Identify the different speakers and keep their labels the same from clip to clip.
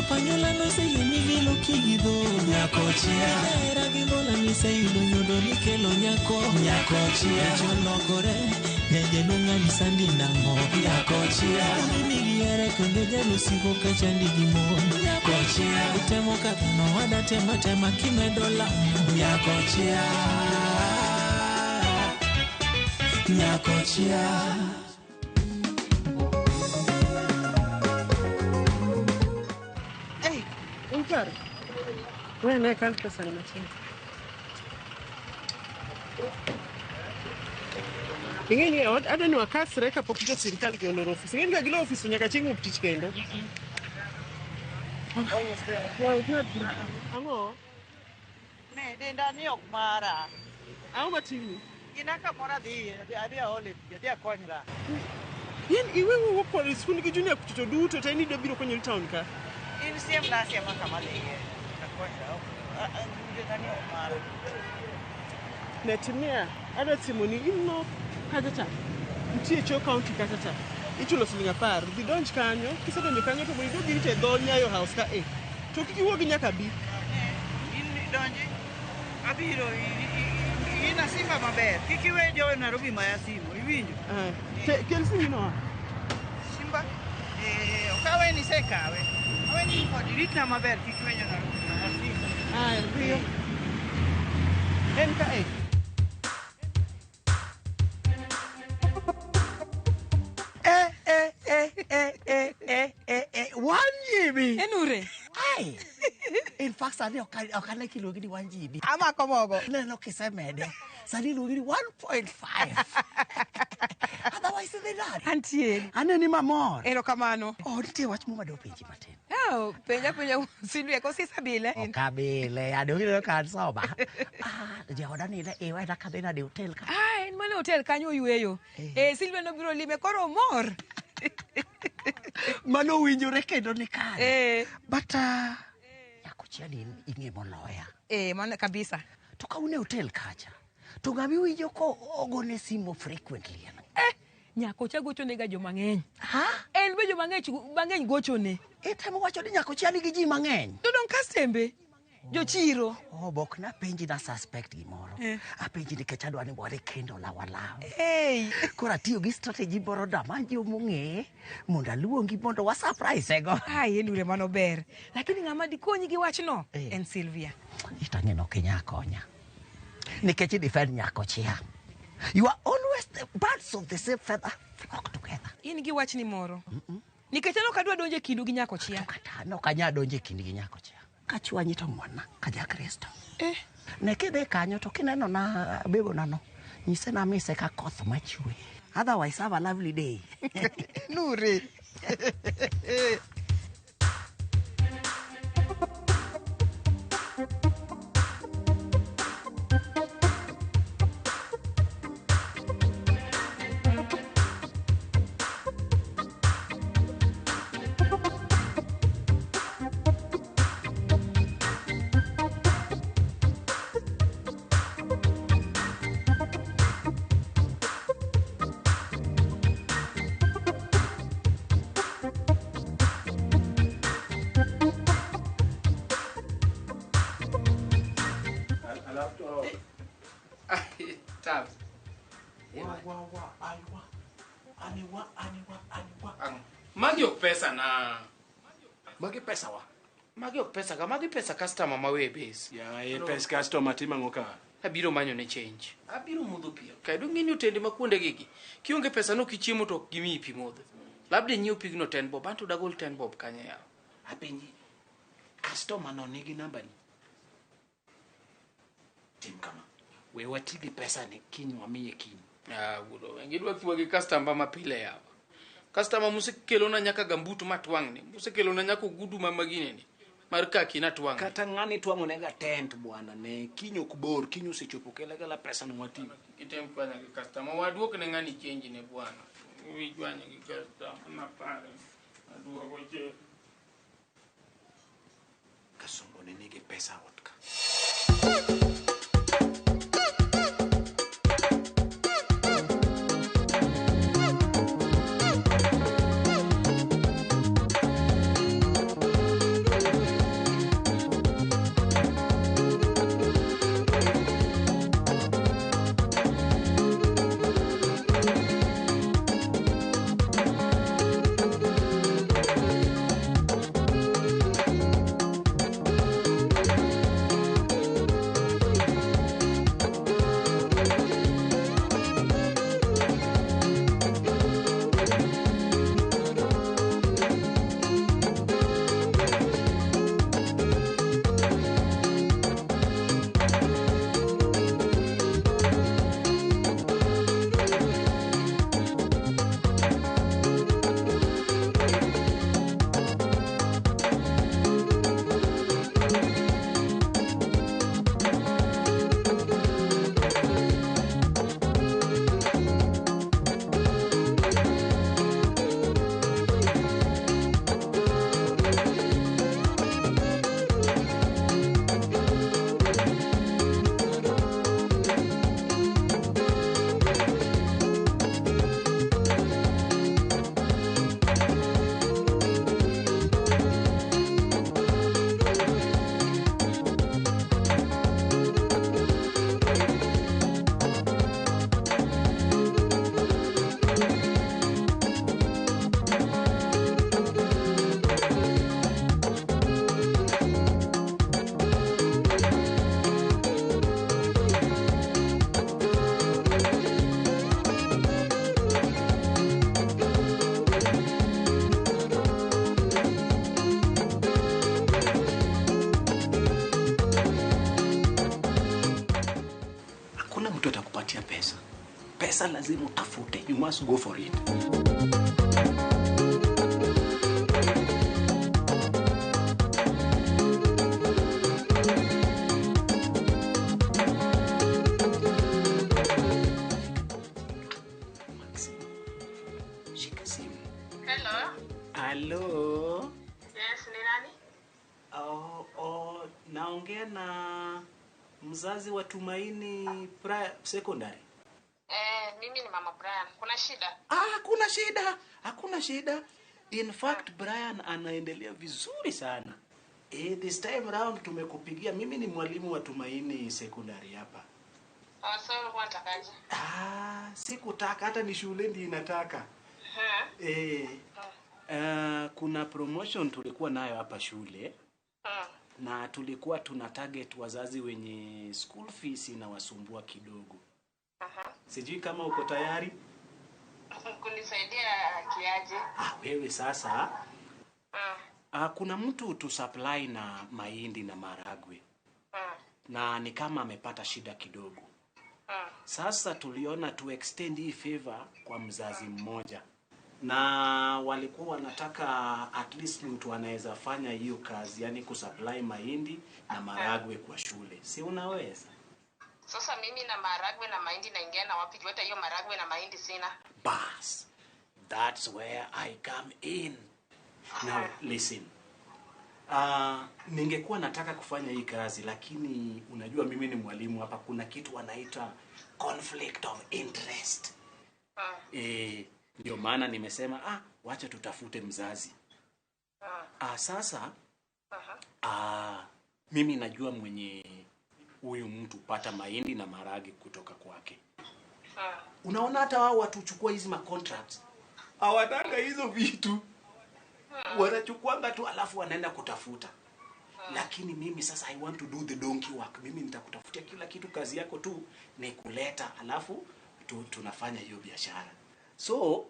Speaker 1: panyola no se yemi vilo kigido Kochia era gimbola ni se yudo nyudo nikelo nyako Kochia jolokore nyeje nunga ni sandi nango Kochia mimi yere konde jalo siko kachandi gimo Kochia utemo kakano wada tema kimedola Kochia Kochia
Speaker 2: Nyar. When I can't pass on machine. Ingeni ada ni wakasi reka pokuja serikali kiondo ofisi. Ingeni gila ofisi nyaka chingu ptichi kendo. Ango.
Speaker 3: Ne denda ni ok mara.
Speaker 2: Au matini.
Speaker 3: Inaka mora di adia ole adia konyra.
Speaker 2: Yen iwe wo police kuni kijunia kuchocho duto tani do biro kwenye town ka.
Speaker 3: In siem na siem kama leye. Konyra. Denda ni ok mara.
Speaker 2: Netimia ada timoni inno kajata. Mtie cho county kajata. Ichulo silinga par. Di donj kanyo, kisa donjo kanyo to mwido dirite dol nyayo house ka to kiki wogi nyaka bi.
Speaker 3: In donji. Abiro ina sifa maber. Kiki we jo Nairobi maya simu. Iwinjo.
Speaker 2: Kel simu no.
Speaker 3: Simba. Okawe ni sekawe. Awe ni kodirit na maber kiki we jo Nairobi maya simu.
Speaker 2: Rio. Enka
Speaker 4: Wanjibi.
Speaker 3: Enure.
Speaker 4: Ai. In fact, sani okane kilogi ni wanjibi.
Speaker 3: Ama komogo.
Speaker 4: Neno kisemede. Sani logi ni 1.5. Otherwise they not.
Speaker 3: Antiel.
Speaker 4: Aneni mamor.
Speaker 3: Erokamano.
Speaker 4: Nitie wach moma do penji matin.
Speaker 3: Penja Silvia kosi sabile.
Speaker 4: Okabile. Adogiro kan soba. Jaoda ni le ewa da kadena de hotel ka.
Speaker 3: En mane hotel kanyo yueyo. Silvia no biro lime koro mor.
Speaker 4: Mano winjore kendo ni kare.
Speaker 3: But
Speaker 4: Kochia ni inge moloya.
Speaker 3: Mane kabisa.
Speaker 4: To kaune hotel kacha. To gabi winjo ko ogone simo frequently.
Speaker 3: Kochia gocho nega jo mang'eny.
Speaker 4: Ha?
Speaker 3: En be jo mang'eny gocho ne.
Speaker 4: Temo wacho ni Kochia ni gi ji mang'eny.
Speaker 3: To don kastembe. Jo chiro.
Speaker 4: Bok na penji na suspect gimoro. Apenji ni kecha dwani bore kendo lawalaw. Kora tiyo gi strategy moro da manji omong'e mondo aluongi mondo wa surprise go.
Speaker 3: Enure mano ber. Lakini ng'ama dikonyi gi wachno en Silvia.
Speaker 4: Itang'eno kinyakonya. Nikech defend Kochia. You are always the birds of the same feather flock together.
Speaker 3: In gi wachni moro. Nikech no kadwa donje kindu gi Kochia.
Speaker 4: Kata no kanya donje kindu gi Kochia. Kachwanyi to mwana kaja Kristo. Nekide kanyo to kineno na bebo nano. Nyise na mise ka koth machwe. Otherwise have a lovely day.
Speaker 3: Nure.
Speaker 5: Magi ok pesa na.
Speaker 6: Magi pesa wa.
Speaker 5: Magi ok pesa ka, magi pesa customer ma we base.
Speaker 6: Pesa customer timango ka.
Speaker 5: Abiro manyo ne change. Abiro mudho pi. Kai do ngini utende makuonde gigi. Kionge pesa no kichiemo to gimi pi modho. Labda nyiew pigno 10 bob, anto dagol 10 bob kanye yawo.
Speaker 6: Apenji. Customer no nigi namba ni. Tim kama. We watigi pesa ni kiny wamiye kiny.
Speaker 5: Gudo. Ngidwa kiwa gi customer mapile yawo. Customer musekelo na nyaka gambutu matwang'ni. Musekelo na nyaka gudu mamagine ni. Mar kaki na twang'.
Speaker 6: Kata ng'ani twang'o nega tent bwana ne kinyo kubor kinyo sechopo kela pesa no wati.
Speaker 5: Kitem fanya gi customer waduok ne ng'ani change ne bwana. Wijwanya gi customer na pare. Aduoko che.
Speaker 6: Kasongo ne nige pesa otka. mtu atakupatia pesa. Pesa lazima utafute. You must go for it. Hello.
Speaker 3: Yes, ni nani?
Speaker 6: Naongea na mzazi wa Tumaini Secondary.
Speaker 3: Mimi ni Mama Brian. Kuna shida?
Speaker 6: Hakuna shida. In fact, Brian anaendelea vizuri sana. This time round tumekupigia. Mimi ni mwalimu wa Tumaini Secondary hapa.
Speaker 3: So ulikuwa unatakaje?
Speaker 6: Sikutaka, hata ni shule ndiyo inataka. Kuna promotion tulikuwa nayo hapa shule. Na tulikuwa tuna target wazazi wenye school fees inawasumbua kidogo. Sijui kama uko tayari?
Speaker 3: Kunisaidia kiaje?
Speaker 6: Wewe sasa. Kuna mtu tu supply na mahindi na maragwe. Na ni kama amepata shida kidogo. Sasa tuliona tu extend hii favor kwa mzazi mmoja. Na walikuwa wanataka at least mtu anaweza fanya hiyo kazi, yani kusupply mahindi na maragwe kwa shule. Si unaweza?
Speaker 3: Sasa mimi na maragwe na mahindi naingia na wapi? Hata hiyo maragwe na mahindi sina.
Speaker 6: Bas. That's where I come in. Now listen. Ningekuwa nataka kufanya hii kazi, lakini unajua mimi ni mwalimu hapa, kuna kitu wanaita conflict of interest. Ndio maana nimesema wacha tutafute mzazi. Sasa mimi najua mwenye huyu mtu pata mahindi na maragi kutoka kwake. Unaona hata wao watu chukua hizi ma contracts. Hawataka hizo vitu. Wanachukuanga tu alafu wanaenda kutafuta. Lakini mimi sasa I want to do the donkey work. Mimi nitakutafutia kila kitu, kazi yako tu ni kuleta alafu tunafanya hiyo biashara. So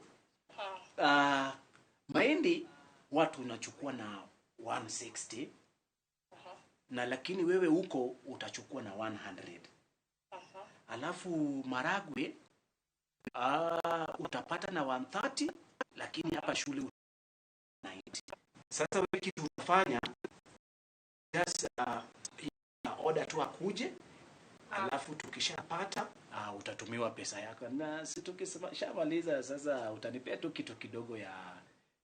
Speaker 6: mahindi watu unachukua na 160 na lakini wewe huko utachukua na 100. Alafu maragwe utapata na 130, lakini hapa shule 90. Sasa wewe kitu utafanya just order tu akuje, alafu tukishapata utatumiwa pesa yako, na si tukishamaliza sasa utanipea tu kitu kidogo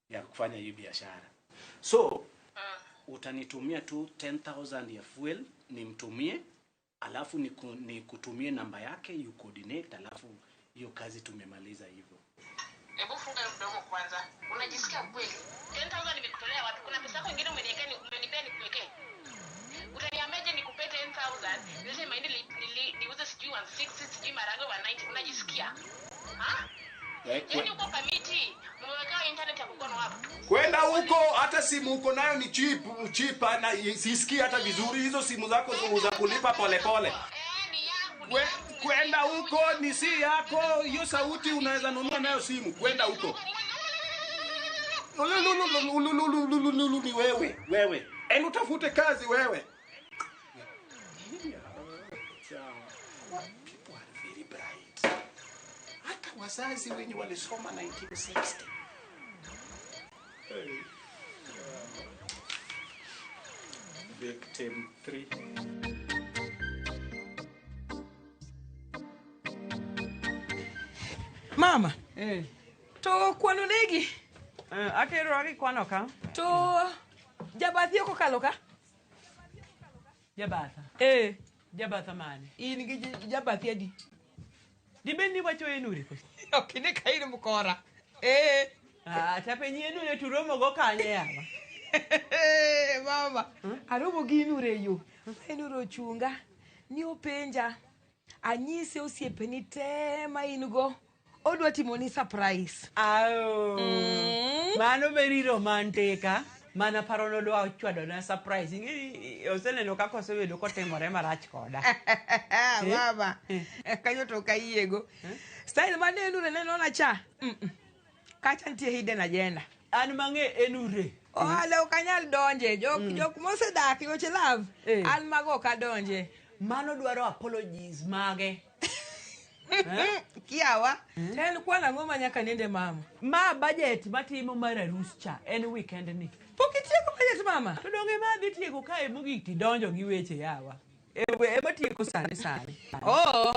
Speaker 6: ya kufanya hii biashara. So utanitumia tu 10,000 ya fuel nimtumie, alafu nikutumie namba yake, you coordinate, alafu hiyo kazi tumemaliza hivyo.
Speaker 3: Hebu funga mdomo kwanza. Unajisikia kweli? 10,000 nimekutolea wapi? Kuna pesa yako nyingine umenipea nikuwekee. Utaniambeje nikupe 10,000? Niuze mahindi niuze sijui 160, sijui maragwe 190. Unajisikia? Yaani uko kamiti, mmeweka internet ya kukono hapo.
Speaker 6: Kwenda huko, hata simu uko nayo ni cheap na sisikii hata vizuri. Hizo simu zako za kulipa polepole. Kwenda huko ni si yako, hiyo sauti unaweza nunua nayo simu. Kwenda huko. Ni wewe. Eni utafute kazi wewe. People are very bright. Hata wazazi wenye walisoma 1960. Victim 3.
Speaker 7: Mama. To kwano negi.
Speaker 2: Atero aki kwano ka.
Speaker 7: To jabathi oko kalo ka.
Speaker 2: Jabatha. Jabatha mane.
Speaker 7: In gi jabathi adi.
Speaker 2: Dibeni wacho enure ko.
Speaker 7: Okine kaini mukora.
Speaker 2: Tapenyi enure turomo go kanye yawa.
Speaker 7: Mama. Aromo gi inure yo. Enure chunga. Ni openja. Anyise osiepeni te ma inugo. Odwa timoni surprise.
Speaker 2: Mano very romantic. Mana parono do achwado na surprise. Ingi oseneno kako osebedo kotimore marach koda.
Speaker 7: Baba. Kanyo to kayego. Style mane enure neno na cha. Kacha ntie hidden agenda.
Speaker 2: An mange enure.
Speaker 7: Ale okanyal donje. Jok mose dak yoche love. An mago ka donje.
Speaker 2: Mano dwaro apologies mage.
Speaker 7: Kiawa. Ten kwana ngoma nyaka nende mama.
Speaker 2: Ma budget matimo mar arus cha en weekend ni.
Speaker 7: Pokitieko budget mama.
Speaker 2: To donge ma dhi tieko kae mogik tidonjo gi weche yawa. Ema tieko sani.
Speaker 7: Oh.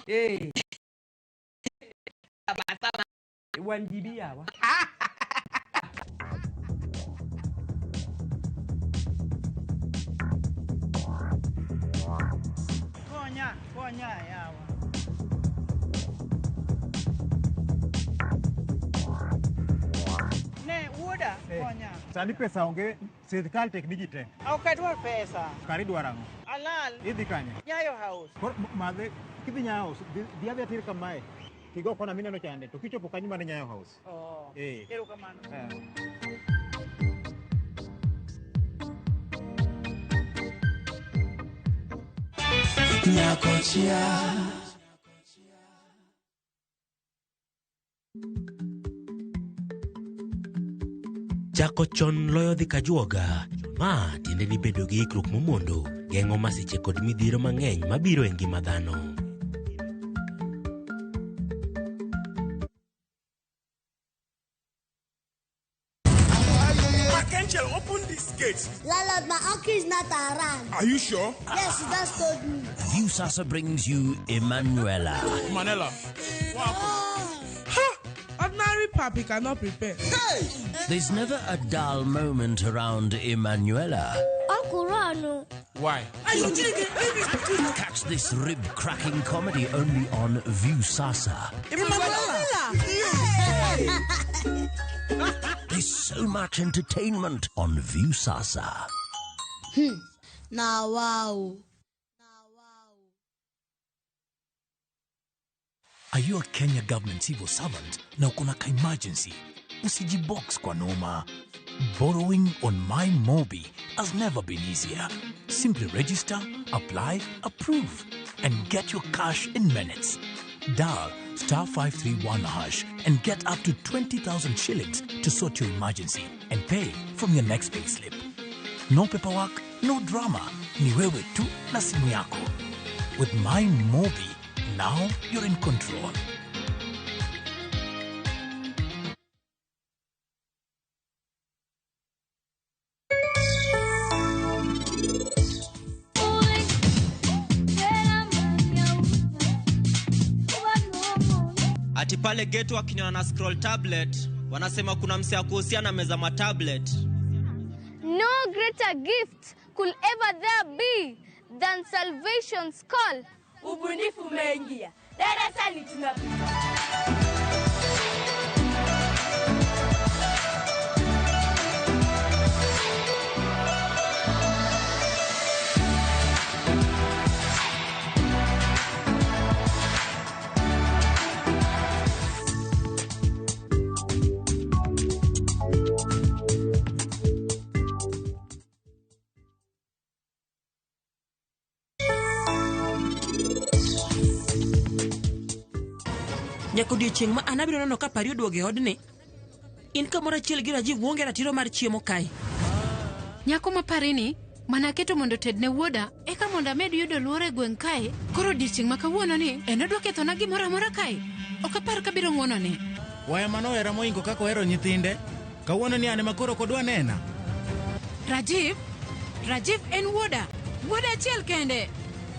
Speaker 2: Wan jibi yawa.
Speaker 8: Konya yawa. Ne wuoda konya.
Speaker 9: Sani pesa onge, sirkal tek digite.
Speaker 8: Ok adwar pesa.
Speaker 9: Kari dwarango.
Speaker 8: Alal.
Speaker 9: Idhi kanye?
Speaker 8: Nyayo house.
Speaker 9: Madhe, kidhi Nyayo house, dhi adhi atir kamae. Kigo kona mineno chande, to kichopo kanyo mane Nyayo house.
Speaker 8: Oh.
Speaker 9: Eh.
Speaker 8: Ero kamano.
Speaker 1: Kochia. Chako chon loyo dhi kajuoga. Ma tiende ni bedo gi ikruok momondo, geng'o masiche kod midhiero mang'eny mabiro e ngima dhano.
Speaker 10: Open this gate.
Speaker 11: Landlord, my uncle is not around.
Speaker 10: Are you sure?
Speaker 11: Yes, he just told me.
Speaker 12: View Sasa brings you Emanuela.
Speaker 10: Manela.
Speaker 7: Ordinary papi cannot prepare.
Speaker 10: Hey!
Speaker 12: There's never a dull moment around Emanuela.
Speaker 11: Uncle Rano.
Speaker 10: Why?
Speaker 12: Catch this rib-cracking comedy only on View Sasa.
Speaker 7: Emanuela!
Speaker 12: There's so much entertainment on View Sasa.
Speaker 11: Now, wow.
Speaker 13: Are you a Kenya government civil servant na uko na emergency? Usijibox kwa noma. Borrowing on MyMobi has never been easier. Simply register, apply, approve, and get your cash in minutes. Dial *531# and get up to 20,000 shillings to sort your emergency and pay from your next pay slip. No paperwork, no drama. Ni wewe tu na simu yako. With MyMobi, now you're in control.
Speaker 14: Ati pale geto wakinywa na scroll tablet, wanasema kuna msea kuhusiana meza ma tablet.
Speaker 15: No greater gift could ever there be than salvation's call.
Speaker 16: Ubunifu umeingia. Darasani tunapita.
Speaker 17: Nyako odiochieng' ma anabiro nono ka pari oduoge odni. In kamoro achiel gi Rajiv uonge ratiro mar chiemo kae.
Speaker 18: Nyako ma pari ni mana keto mondo tedne wuoda eka mondo amed yudo luore gweng' kae. Koro odiochieng' ma kawuono ni en odwa kethona gimoro amora kae. Ok apar kabiro ng'wonone.
Speaker 19: Waya manowera moingo kaka ohero nyithinde. Kawuono ni ane makoro kodwa nena.
Speaker 18: Rajiv en wuoda. Wuoda achiel kende.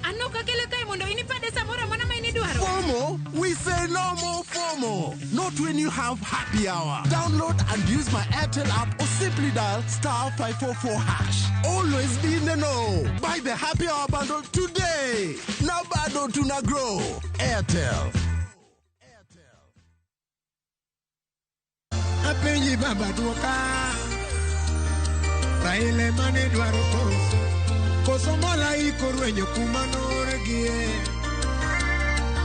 Speaker 18: Ano kakele kai mondo inipande samora mana ma inidwaro.
Speaker 10: FOMO? We say no more FOMO. Not when you have happy hour. Download and use my Airtel app or simply dial *544#. Always be in the know. Buy the happy hour bundle today. Now bado tuna grow. Airtel.
Speaker 20: Apenji baba duoka. Raile mane dwaro koso. Koso mola ikorwenyo kumanorgie.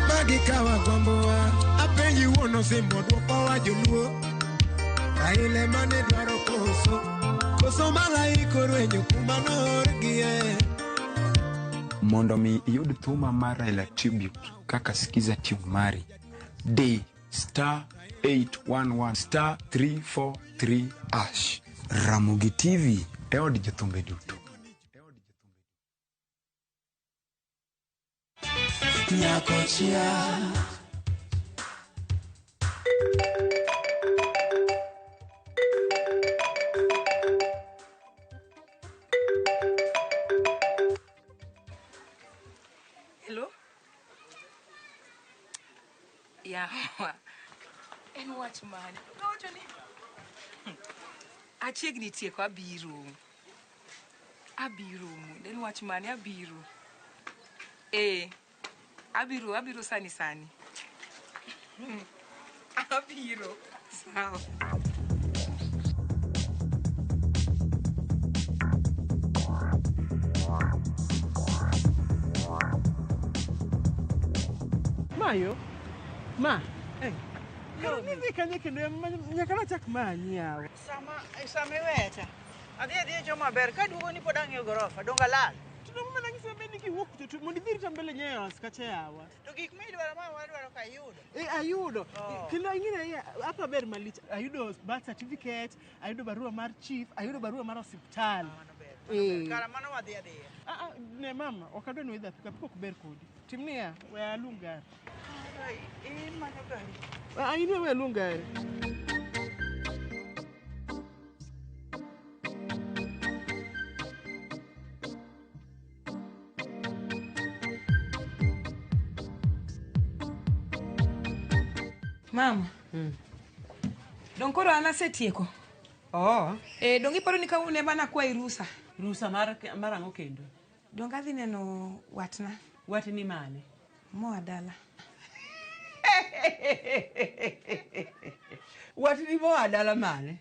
Speaker 20: Magi kawa gomboa. Apenji wono simbo duoko wa joluo. Raile mane dwaro koso. Koso mola ikorwenyo kumanorgie.
Speaker 21: Mondo mi iyud thuma mar Raila tribute kaka sikiza tube mari. Day *811 *343#. Ramogi TV e od jothumbe duto.
Speaker 1: Kochia.
Speaker 7: Hello? Yawa. En wach mane? Nowacho ni achiegni tieko abiro. En wach mane abiro? Abiro sani. Abiro. Sawa.
Speaker 2: Mayo? Ma? Kara nidhi kanye kendo nyaka nachak manyi yawa.
Speaker 8: Sama iweta. Adhi joma ber ka duogo ni pod ang'iyo gorofa donga lal.
Speaker 2: Tudo mana ngisa bende kiwuok to mondo idhi rita mbele nyeyo kacha yawa.
Speaker 8: To gik midwaro ma wadwaro ka ayudo.
Speaker 2: Ayudo. Kendo ingine hapa ber malich. Ayudo birth certificate, ayudo barua mar chief, ayudo barua mar hospital.
Speaker 8: Kara mano wadhi adhiya.
Speaker 2: Ne mama, okadwa ni wedha pika ok ber kodi. Timnia we alunga.
Speaker 8: In manyo gari.
Speaker 2: Aine we alunga.
Speaker 7: Mama. Dong koro an asetieko. Dong iparo ni kawuono ema nakwayi rusa.
Speaker 4: Rusa mar ang'o kendo?
Speaker 7: Dong adhi neno watna.
Speaker 4: Watni mane?
Speaker 7: Moa dala.
Speaker 4: Watni moa dala mane?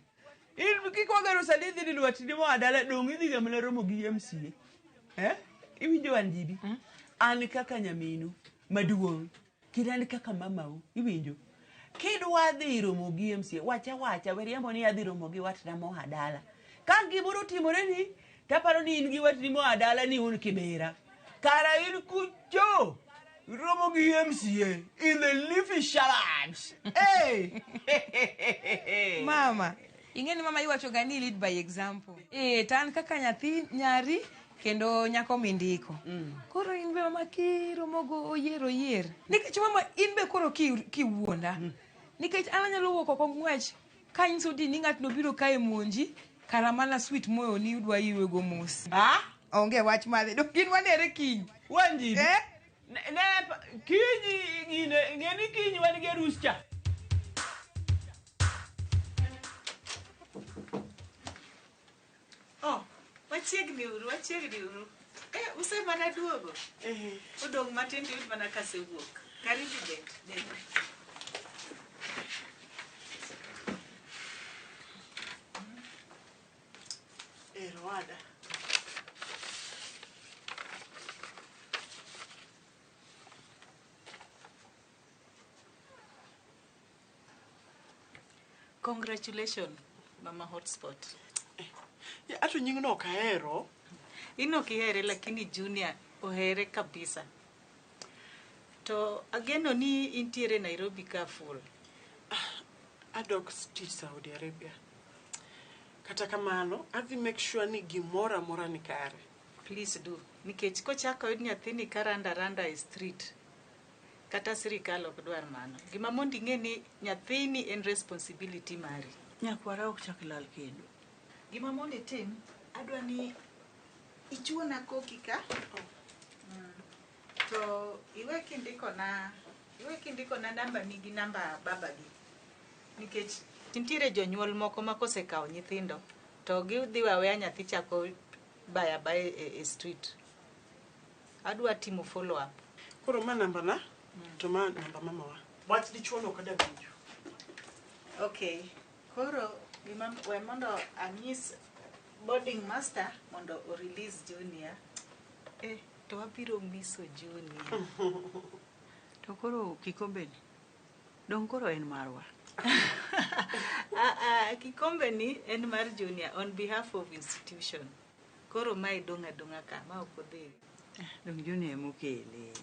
Speaker 4: In kik wagero sani dhi ni watni moa dala dong idhi ga mana romo gi MCA. Iwinjo Wanjibi? An kaka nyaminu maduong'. Kendo an kaka mamau. Iwinjo? Kidwa dhi romo gi MCA, wacha weriambo ni adhi romo gi watna moa dala. Ka gimoro timore ni, taparo ni in gi watni moa dala ni un Kibera. Kara in kucho romo gi MCA in the leafy shalabs. Hey!
Speaker 7: Mama, ingeni mama iwacho gani lead by example. Tan kaka nyathi nyari kendo nyako mindiko. Koro in be mama romo go oyier. Nikech mama in be koro kiwuonda. Nikech ananyalo wuok oko ng'wech ka inso di ni ng'at no biro kae monji kara mana sweet moyo ni udwa iwego mos. Onge wach madhe. Dok gin wanere kiny.
Speaker 4: Wanjibi. Ne kiny ngeni kiny wan gi arus cha.
Speaker 8: Wachiegni uru. Use mana duogo. Udong' matin to yud mana kasewuok. Karibu bet.
Speaker 2: Rwanda.
Speaker 8: Congratulations, Mama Hotspot.
Speaker 2: Ato nying no kahero.
Speaker 8: Ino kihere lakini Junior ohere kabisa. To ageno ni intiere Nairobi ka full.
Speaker 2: Adok stitch Saudi Arabia. Kata kamano, adhi make sure ni gimora mora ni kare.
Speaker 8: Please do. Nikech kochako yud nyathini karanda e street. Kata sirikal ok dwar mano. Gima mondi ng'e ni nyathini en responsibility mari.
Speaker 4: Nyakwara ok chak lal kendo.
Speaker 8: Gima mondi tim, adwa ni ichuona koki ka. To iwe kindiko na namba ni gi namba baba gi. Nikech nitiere jonyuol moko ma kosekawo nyithindo to gidhi waweya nyathi chako baya e street. Adwa timo follow up.
Speaker 2: Koro ma namba na to ma namba mama wa. Wach dichuono kada winjo.
Speaker 8: Okay. Koro gima we mondo anyis boarding master mondo o release Junior. To wabiro miso Junior.
Speaker 4: To koro kikombe ni dong koro en marwa.
Speaker 8: Kikombe ni en mar Junior on behalf of institution. Koro mai donga ka ma ok odhi.
Speaker 4: Dong Junior emokele.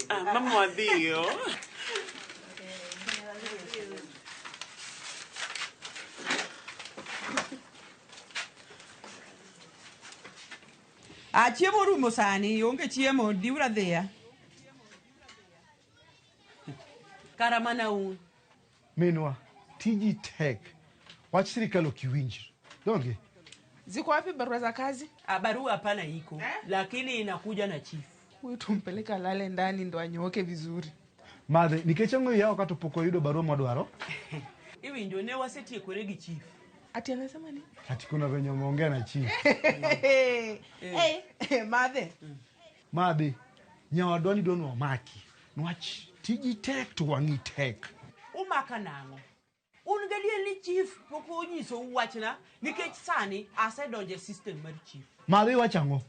Speaker 2: Mama wadhiyo.
Speaker 4: Chiemo rumo sani, onge chiemo, diura dhiya. Kara mana un.
Speaker 9: Minwa,
Speaker 5: tiji tek. Wach sirikal okiwinji. Donge?
Speaker 2: Ziko wapi barua za kazi?
Speaker 4: Barua hapana iko, lakini inakuja na chief.
Speaker 2: Huyu tumpeleka lale ndani ndo anyooke vizuri.
Speaker 5: Madhe, nikechango yao katopoko yudo barua mwadwaro?
Speaker 4: Iwi ndio ne waseti ekoregi chief.
Speaker 2: Ati anasema nini?
Speaker 5: Ati kuna venye umeongea na chief.
Speaker 2: Madhe.
Speaker 5: Madhe, nyawadwani dono wamaki. Nwach tiji tek to wangi tek.
Speaker 4: Umaka nango. Ungalie ni chief poko onyiso uwachna nikech sani asedonje system mar chief.
Speaker 5: Madhe wachango.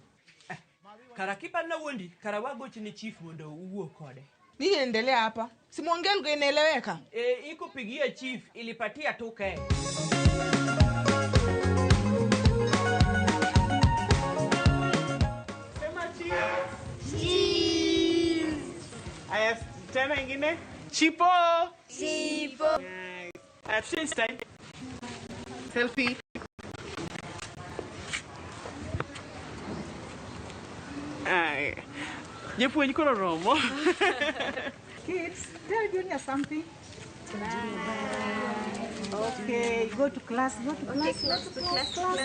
Speaker 4: Karakipa na wondi, karawagochi ni chief mondo uwuo kode.
Speaker 2: Nini endelea hapa? Simuongea lugha inaeleweka?
Speaker 4: Iko pigia chief ilipatia tuke.
Speaker 2: Sema chief. Chief. Aya, tena ingine? Chipo.
Speaker 16: Chipo.
Speaker 2: Nice. At change time. Selfie. Ay. Jepuonj koro romo.
Speaker 8: Kids, tell Junior something. Okay, go to class. Go to class.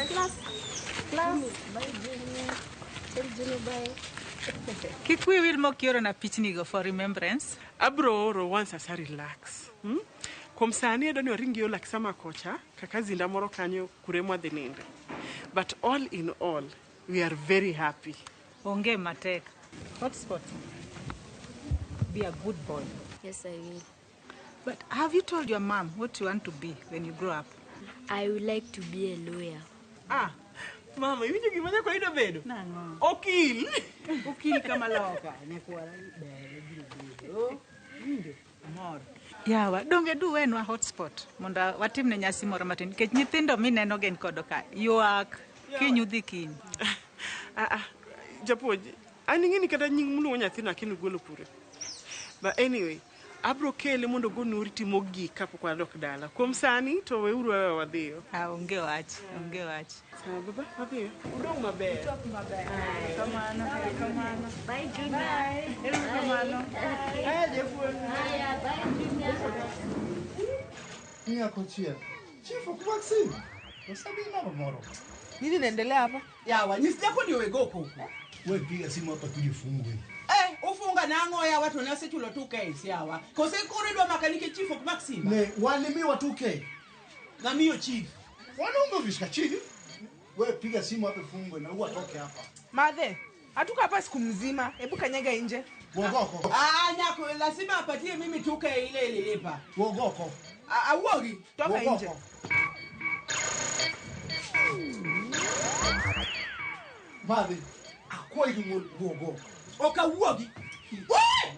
Speaker 8: Class.
Speaker 11: Bye, Junior. Tell Junior bye.
Speaker 8: Kikwi will mock you on a pitching for remembrance.
Speaker 2: Abro once as I relax. Kom sani edoni oringi yo lakisama kocha kakazi ndamoro kanyo kuremwa dheninde. But all in all, we are very happy.
Speaker 8: Onge matek. Hotspot. Be a good boy.
Speaker 11: Yes, I will.
Speaker 8: But have you told your mom what you want to be when you grow up?
Speaker 11: I would like to be a lawyer.
Speaker 2: Mama, hivi ndio kimanya kwa ida bedo?
Speaker 8: Nango.
Speaker 2: Okil.
Speaker 8: Okil kama loka. Nekuara bedo. Ndio. Mor. Yawa, donge du wenwa hotspot. Monda watimne nyasi moro matin. Kech nyithindo mineno gen kodoka. Yuak. Kinyudhi kiny.
Speaker 2: Japuonj, aning'eni kata nying muluwo nyathino akino golo pure. But anyway, abro kele mondo go nuriti mogik kapok wadok dala. Kuom sani to weuru wewe wadhiyo.
Speaker 8: Onge wach.
Speaker 2: Sawa baba, wadhiyo. Udong maber.
Speaker 8: Udong maber. Kamano.
Speaker 11: Bye, Junior.
Speaker 8: Bye. Kamano.
Speaker 2: Japuonj.
Speaker 11: Bye, Junior.
Speaker 5: Nyar Kochia. Chief of vaccine. Usabi mama moro.
Speaker 2: Nini naendelea hapa?
Speaker 4: Yawa, nyisi yako ndio wegoko huko.
Speaker 5: Wewe piga simu hapa tujifungwe.
Speaker 4: Ufunga nango ya watu na sechulo 2K yawa. Kose koridwa makanike chief of Maxima.
Speaker 5: Ne, walimiwa 2K.
Speaker 4: Na mio chief.
Speaker 5: Wanaomba vishika chief. Wewe piga simu hapa fungwe na uatoke hapa.
Speaker 2: Madhe, hatuka hapa siku mzima. Hebu kanyaga nje.
Speaker 5: Wogoko.
Speaker 4: Nyako lazima apatie mimi 2K ile ililipa.
Speaker 5: Wogoko.
Speaker 2: Uogi, toka nje.
Speaker 5: Madhe, akwai ngol gogo.
Speaker 4: Oka uogi. Wee!